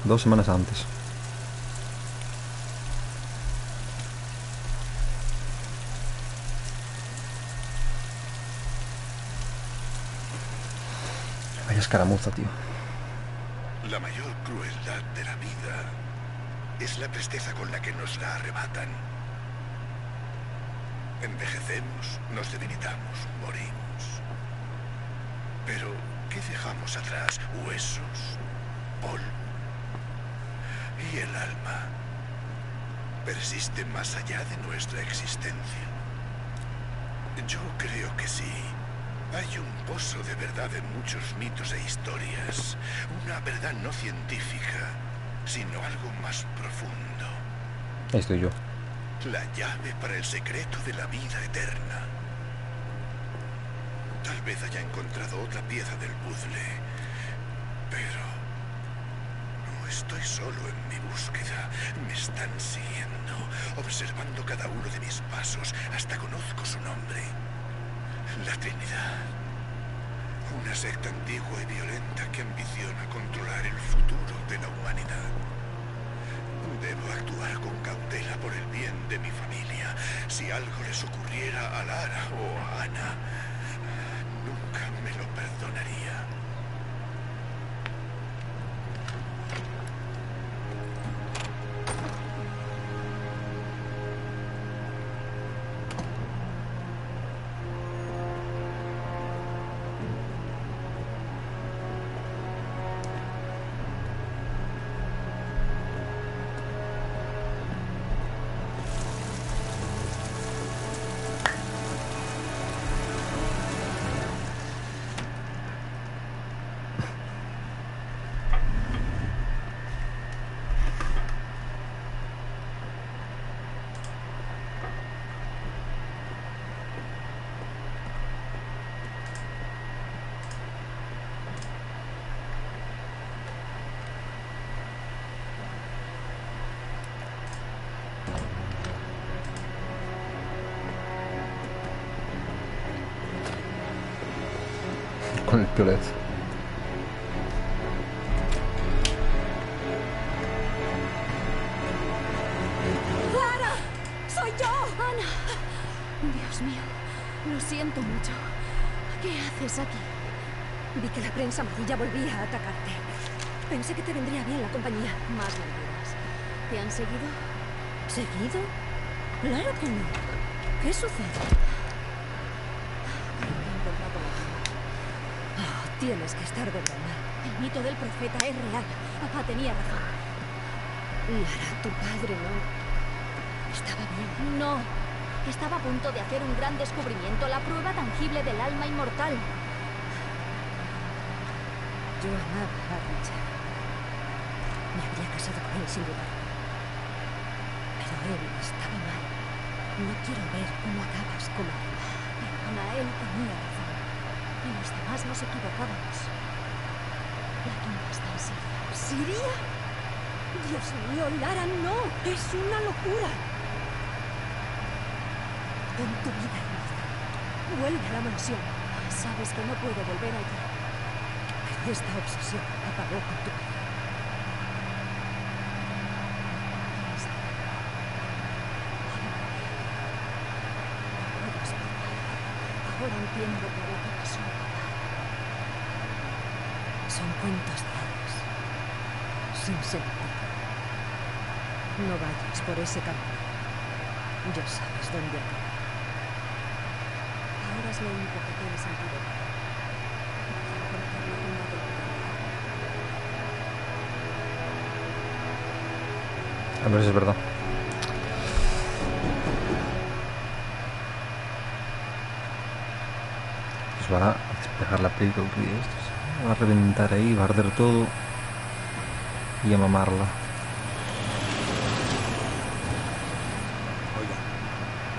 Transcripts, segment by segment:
2 semanas antes. Vaya escaramuza, tío. La mayor crueldad de la vida es la presteza con la que nos la arrebatan. Envejecemos, nos debilitamos, morimos. Pero, ¿qué dejamos atrás? Huesos, polvo. ¿Y el alma? ¿Persiste más allá de nuestra existencia? Yo creo que sí. Hay un pozo de verdad en muchos mitos e historias. Una verdad no científica, sino algo más profundo. Ahí estoy yo. La llave para el secreto de la vida eterna. Tal vez haya encontrado otra pieza del puzzle, pero no estoy solo en mi búsqueda. Me están siguiendo, observando cada uno de mis pasos, hasta conozco su nombre. La Trinidad. Una secta antigua y violenta que ambiciona controlar el futuro de la humanidad. Debo actuar con cautela por el bien de mi familia. Si algo les ocurriera a Lara o a Ana, nunca me lo perdonaría. Con el piolet. ¡Clara! ¡Soy yo! ¡Ana! Dios mío, lo siento mucho. ¿Qué haces aquí? Vi que la prensa amarilla volvía a atacarte. Pensé que te vendría bien la compañía. Más mentiras. ¿Te han seguido? ¿Seguido? Claro que no. ¿Qué sucede? Creo que he encontrado la tumba. Oh, tienes que estar de broma. El mito del profeta es real. Papá tenía razón. Lara, tu padre no... ¿estaba bien? No. Estaba a punto de hacer un gran descubrimiento, la prueba tangible del alma inmortal. Yo amaba a Richard. Me habría casado con él sin duda. Pero él estaba mal. No quiero ver cómo acabas como él. Perdona, él tenía razón. Y los demás nos equivocábamos. La tumba está en Siria. ¿Siria? Dios mío, Lara, no. Es una locura. Pon tu vida en orden. Vuelve a la mansión. Sabes que no puedo volver allí. Pero esta obsesión acabó con tu vida. Ahora entiendo por lo que pasó. Son cuentos de hadas. Sin sentido. No vayas por ese camino. Ya sabes dónde acaba. Ahora es lo único que tiene sentido. A ver si es verdad. Pues van a despejar la película y esto se va a reventar ahí, va a arder todo y a mamarla. Oiga,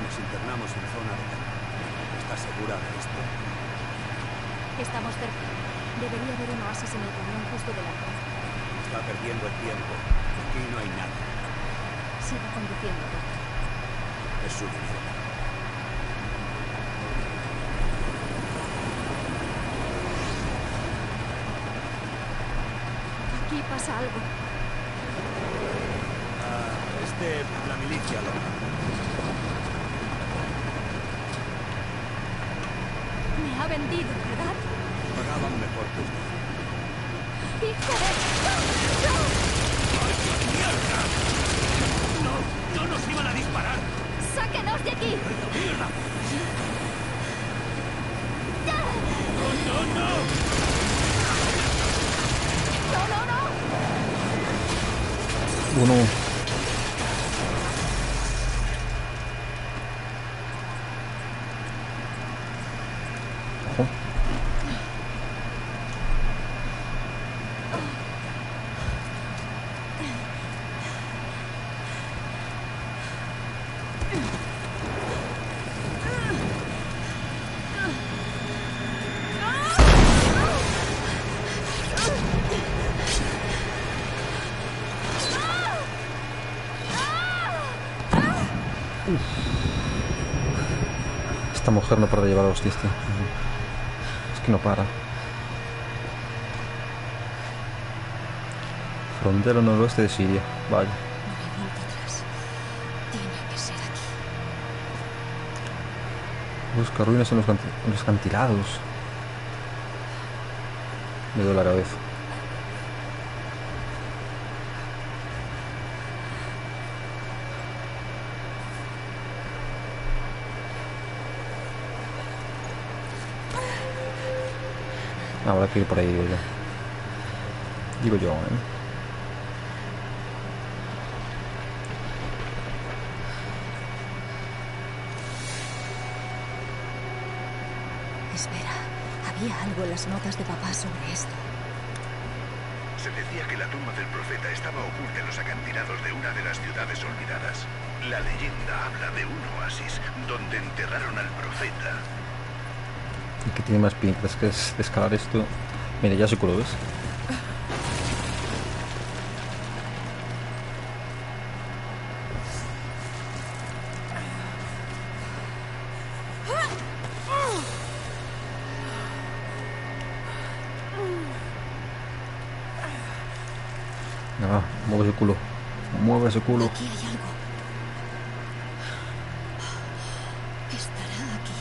nos internamos en zona de guerra. ¿Está segura de esto? Estamos cerca. Debería haber un oasis en el cañón justo delante. Está perdiendo el tiempo. Aquí no hay nada. Siga conduciendo. Es su dinero. Aquí pasa algo. de la milicia local. Me ha vendido, ¿verdad? Pagaban mejor que usted. ¡Hijo de... ¡No! ¡Mierda! ¡No nos iban a disparar! ¡Sáquenos de aquí! ¡Mierda! ¡Ya! ¡No! ¡No! Uno. Ojo. Esta mujer no para de llevar a hostias, tío. Es que no para. Frontera noroeste de Siria. Vaya. No hay vuelta atrás. Tiene que ser aquí. Busca ruinas en los acantilados. Me duele la cabeza. Habrá que ir por ahí, digo yo. Digo yo, Espera, había algo en las notas de papá sobre esto. Se decía que la tumba del profeta estaba oculta en los acantilados de una de las ciudades olvidadas. La leyenda habla de un oasis donde enterraron al profeta. Y que tiene más pintas que es de escalar esto. Mira, ya se culo, ¿ves? Ah, mueve ese culo. Mueve ese culo. Aquí hay algo. Estará aquí.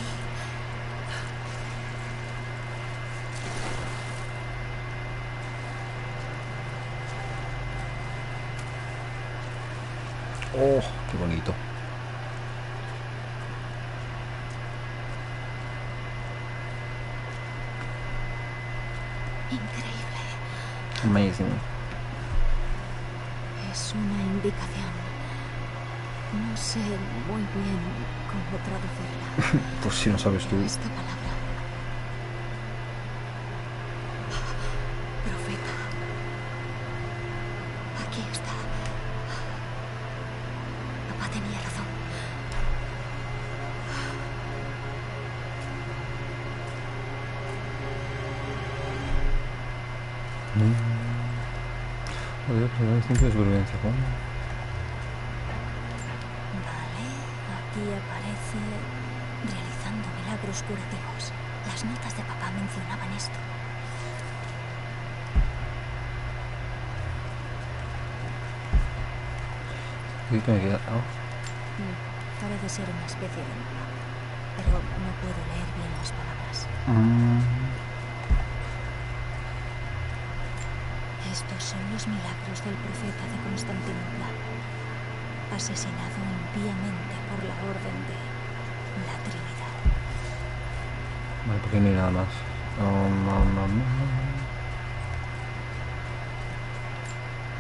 Oh, qué bonito. Increíble. Amazing. Es una indicación. No sé muy bien cómo traducirla. Pues si no sabes tú. Esta palabra. Profeta. Aquí está. Papá tenía razón. Instinto de supervivencia. Vale, aquí aparece realizando milagros curativos. Las notas de papá mencionaban esto. ¿Qué me queda? Parece ser una especie de mapa, pero no puedo leer bien las palabras. Estos son los milagros del profeta de Constantinopla, asesinado impíamente por la orden de la Trinidad. Vale, porque no hay nada más.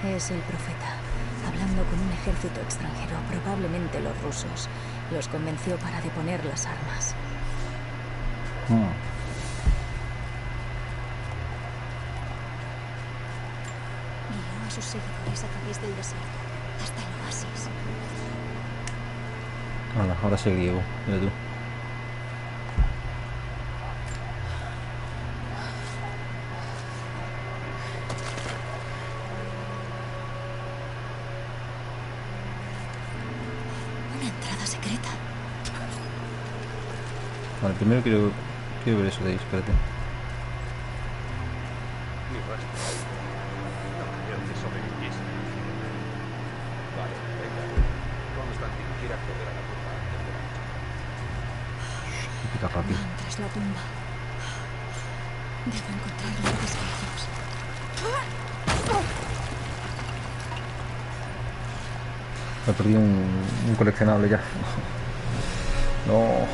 Es el profeta, hablando con un ejército extranjero, probablemente los rusos. Los convenció para deponer las armas. Guió a sus seguidores a través del desierto, hasta el oasis. Ahora sí griego, mira tú. Una entrada secreta. Vale, primero quiero ver eso de ahí, espérate. Mi rastro. No creo que sobreviviese. Vale, venga. Constantine quiere acceder a la tumba antes de la noche. Típica papi. Van tras la tumba. Debo encontrarlo antes que ellos. Me perdí un coleccionable ya. No.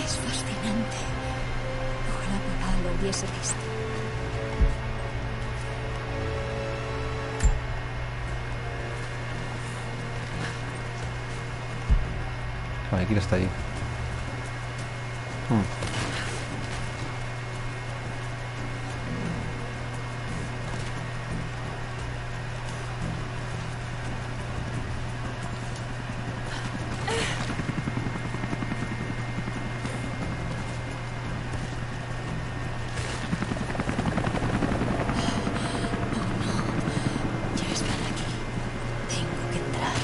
Es fascinante. Ojalá papá lo hubiese visto. Vale, ¿quién está ahí? Ya están aquí. Tengo que entrar.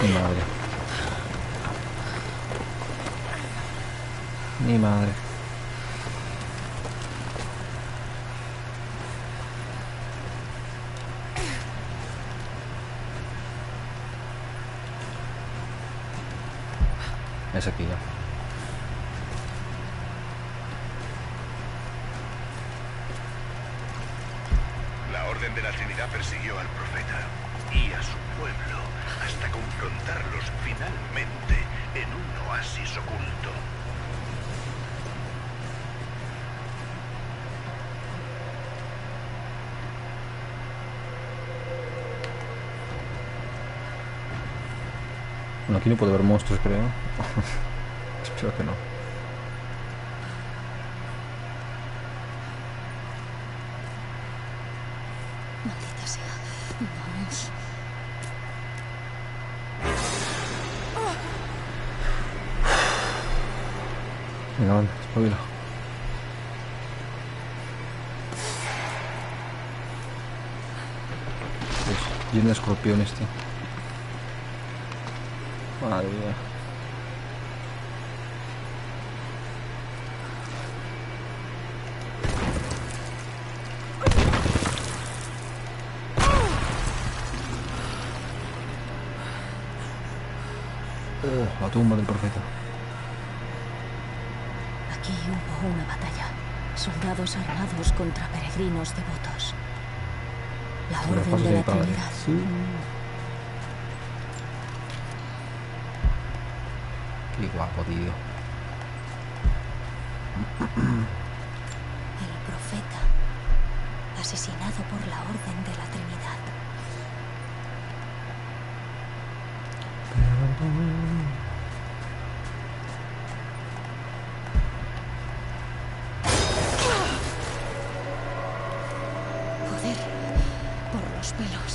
Mi madre. Mi madre. Es aquí ya. La Orden de la Trinidad persiguió al profeta y a su pueblo hasta confrontarlos finalmente en un oasis oculto. Bueno, aquí no puede haber monstruos, creo. Espero que no. Maldita sea. Vamos. Venga, anda, espabila. Pues, lleno de escorpiones, tío. Madre mía. Oh, la tumba del profeta. Aquí hubo una batalla. Soldados armados contra peregrinos devotos. La Se me Orden pasa de de la mi padre. Trinidad. Sí. Qué guapo, tío. El profeta. Asesinado por la Orden de la Trinidad. Joder. Por los pelos.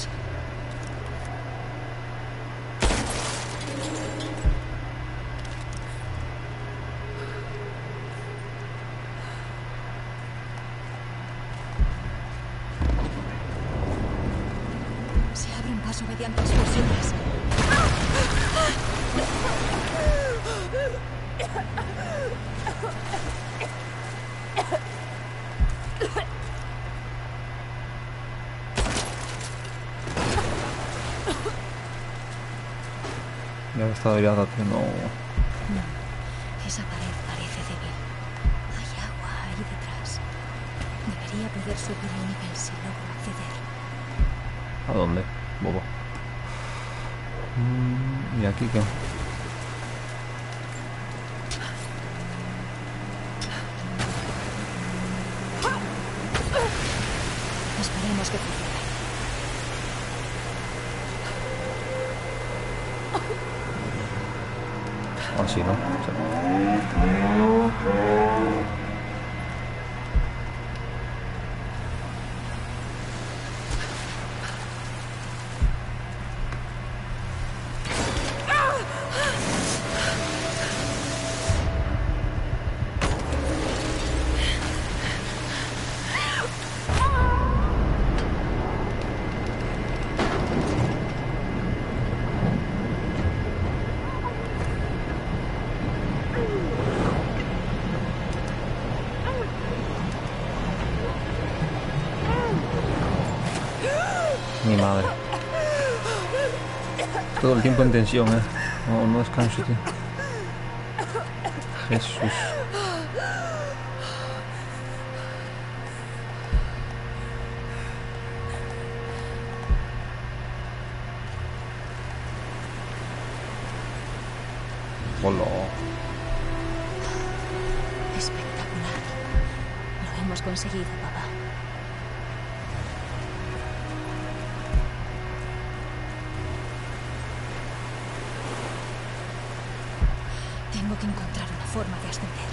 Se abren paso mediante explosiones. Ya he estado ya, tío. No. Esa pared parece débil. Hay agua ahí detrás. Debería poder subir el nivel si logro acceder. ¿A dónde? Bobo. ¿Y aquí qué? Esperemos que funcione. Así, ¿no? Sí. Mi madre. Todo el tiempo en tensión, no descanso, tío. Jesús. Hola. Espectacular. Lo hemos conseguido, papá. Tengo que encontrar una forma de ascender.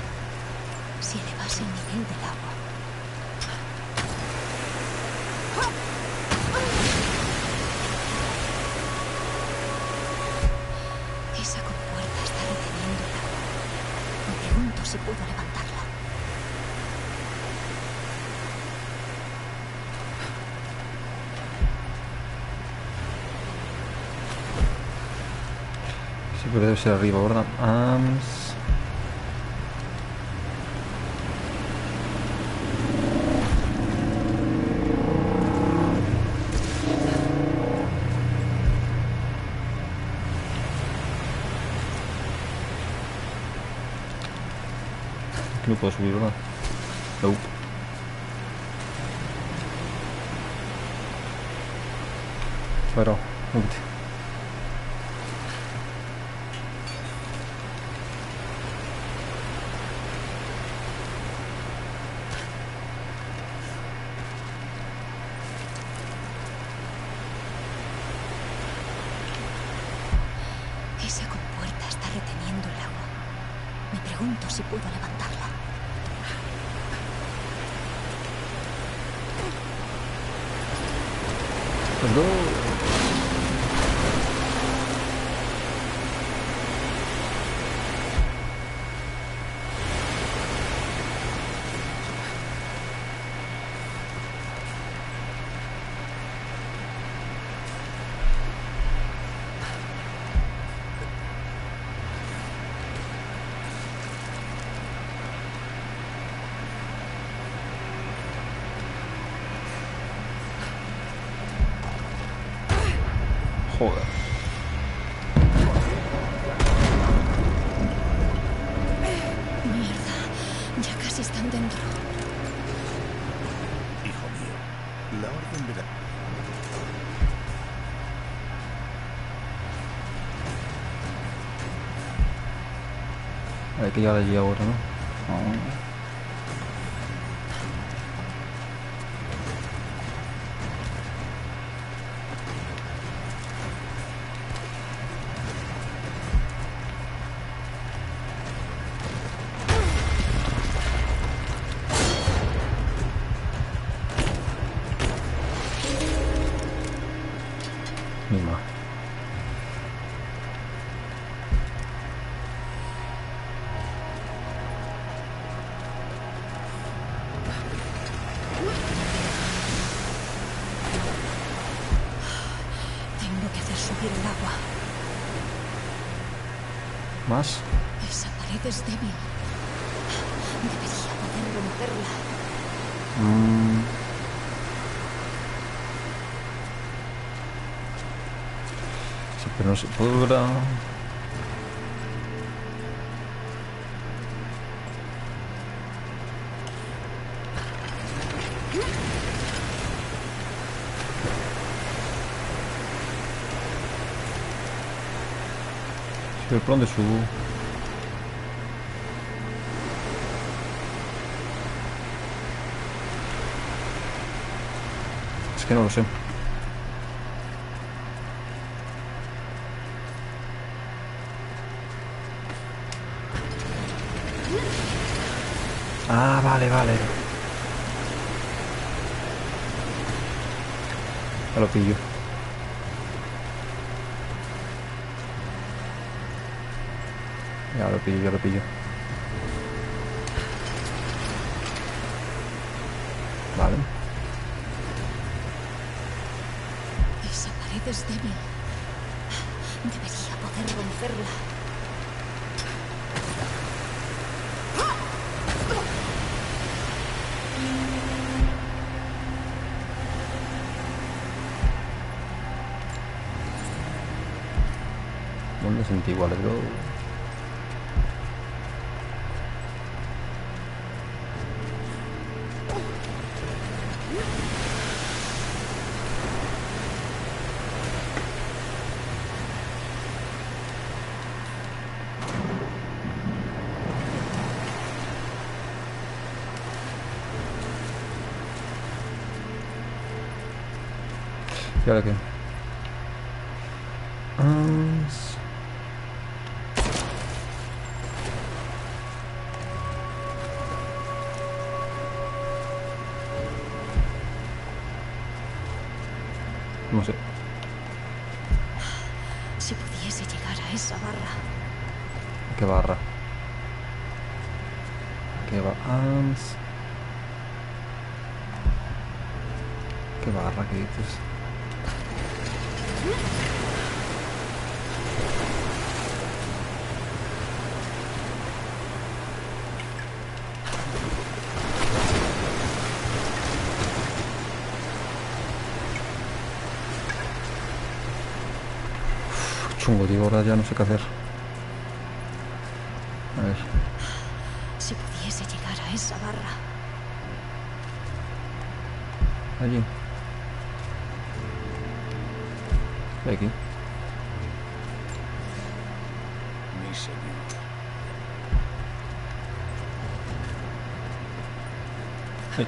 Si elevase el nivel del agua. Esa compuerta está reteniendo el agua. Me pregunto si puedo levantarla. Sí, pero debe ser arriba, ¿verdad? Aquí no puedo subir, ¿verdad? Nope. Pero, muévete. Esa compuerta está reteniendo el agua. Me pregunto si puedo levantarla. Perdón. Joder. Mierda, ya casi están dentro. Hijo mío, la orden de la... Hay que llegar allí ahora, ¿no? Mima. Tengo que hacer subir el agua. ¿Más? Esa pared es débil. Debería poder romperla. Sí, pero no se podrá. Sí, ¿por dónde subo? Es que no lo sé. Ah, vale, vale. Ya lo pillo. Ya lo pillo, ya lo pillo. Vale. Esa pared es débil. Debería poder romperla. ¿Dónde sentí igual, bro? ¿Y ahora qué? No sé. Si pudiese llegar a esa barra. ¿Qué barra? ¿Qué va? ¿Qué barra? ¿Qué dices? Chungo, tío, ahora ya no sé qué hacer. A ver. Si pudiese llegar a esa barra. Allí. Aquí. Mi señor. Ay.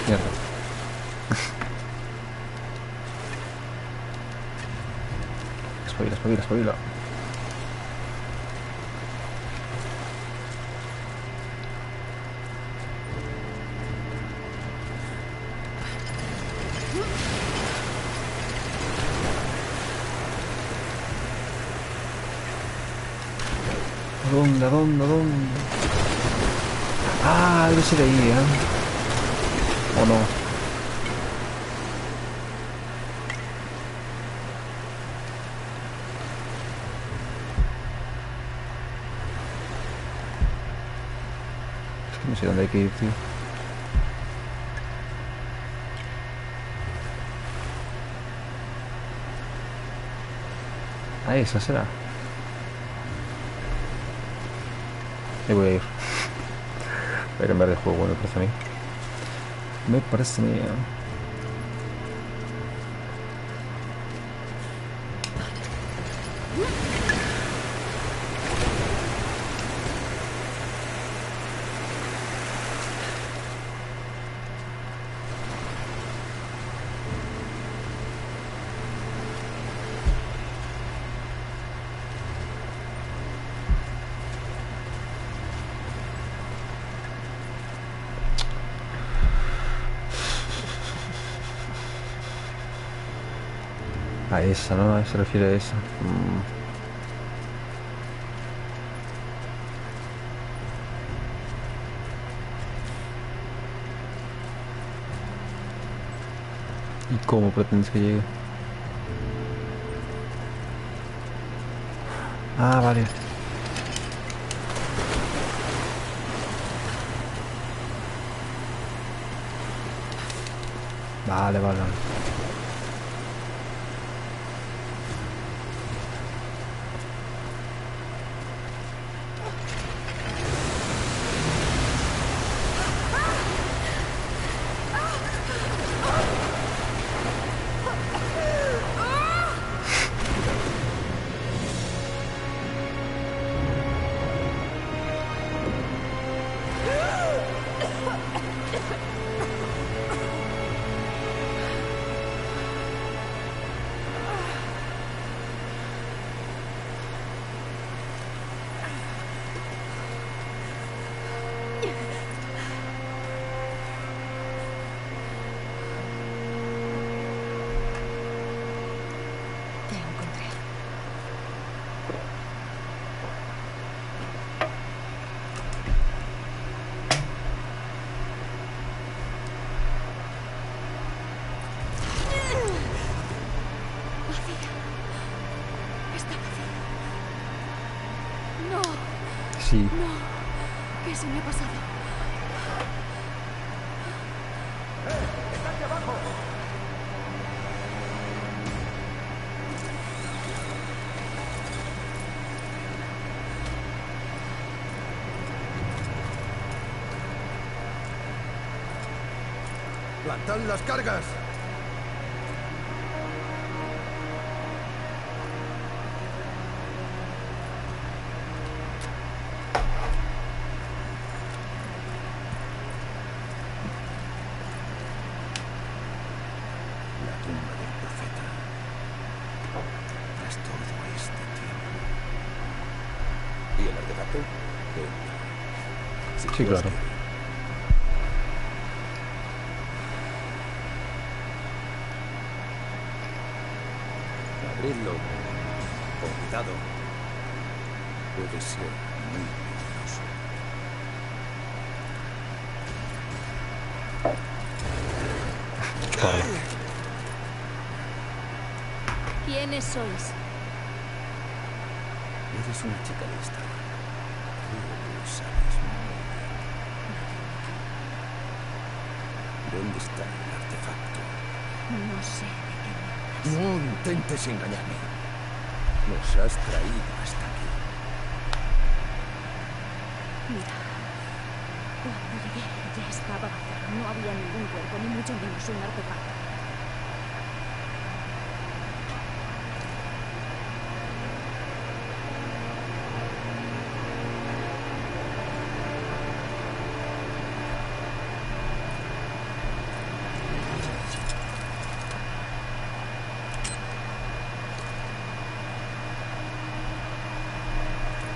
Mierda. Espabila, espabila, espabila. ¿A dónde? ¿A dónde? ¿A dónde? Ah, debe ser ahí, ¿eh? ¿O no? Es que no sé dónde hay que ir, tío. Ah, esa será. Ahí voy a ir. Voy a cambiar de juego, me parece a mí. Me parece a mí. A esa, ¿no? A eso se refiere a esa. ¿Y cómo pretendes que llegue? Ah, vale. Vale, vale. Te encontré. Vacía. Está vacía. No, Sí. no. ¿Qué se me ha pasado? ¡Plantad las cargas! La tumba del profeta. Tras todo este tiempo. ¿Y el artefacto? Sí, claro. Abridlo. Con cuidado. Puede ser muy peligroso. ¿Quiénes sois? Eres una chica lista. Creo que lo sabes muy bien. ¿Dónde está el artefacto? No sé de qué me hablas. No intentes engañarme. Nos has traído hasta aquí. Mira, cuando llegué ya estaba vacío. No había ningún cuerpo, ni mucho menos un artefacto.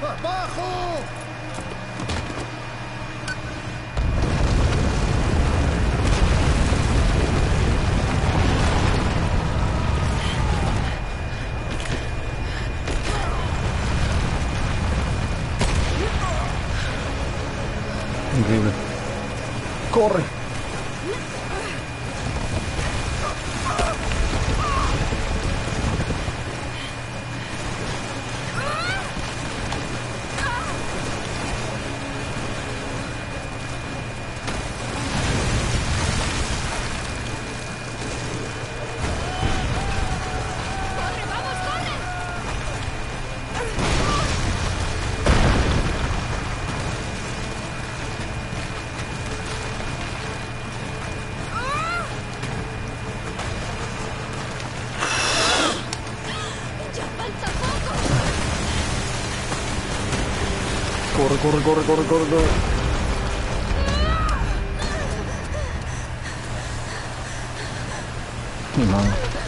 ¡Abajo! Increíble. ¡Corre! Corre, corre, corre, corre, corre, corre. Mi madre.